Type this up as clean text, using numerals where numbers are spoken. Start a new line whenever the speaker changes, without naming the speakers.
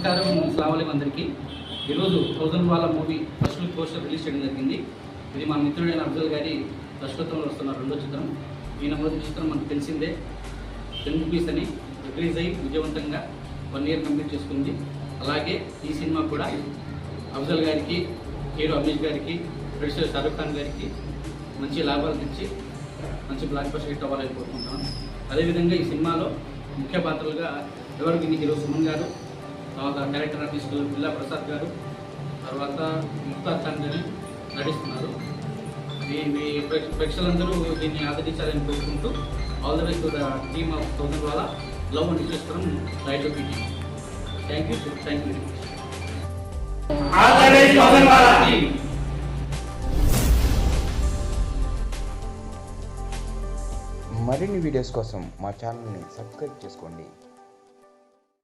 నమస్కారం, అస్సలాము అందరికీ. ఈరోజు 1000 వాళ్ళ movie first look poster release చేయడం జరిగింది. ఇది మా మిత్రుడైన అఫ్జల్ గారి దర్శకత్వంలో వస్తున్న రెండో చిత్రం. ఈయన మొదటి చిత్రం మనకు తెలిసిందే, తెలుగు పీస్ అని రిలీజ్ అయ్యి విజయవంతంగా 1 year కంప్లీట్ చేసుకుంది. అలాగే ఈ సినిమా కూడా అఫ్జల్ గారికి, హీరో అమీష్ గారికి, ప్రొడ్యూసర్ షారుఖ్ ఖాన్ గారికి మంచి లాభాలు తెచ్చి మంచి బ్లాక్ బస్టర్ హిట్ అవ్వాలని కోరుకుంటున్నాను. అదేవిధంగా ఈ సినిమాలో ముఖ్య పాత్రలుగా ఎవరికి హీరో సుమన్ గారు, తర్వాత క్యారెక్టర్ ఆర్టిస్టు బిల్లా ప్రసాద్ గారు, తర్వాత ముక్తార్ ఖాన్ గారు నటిస్తున్నారు. మీ ప్రేక్షకులందరూ దీన్ని ఆదరించాలని కోరుకుంటూ all the way to the team of 1000 వాళ్ళ love and interest from right to team. Thank you very much.
మరిన్ని వీడియోస్ కోసం మా ఛానల్ని సబ్స్క్రైబ్ చేసుకోండి.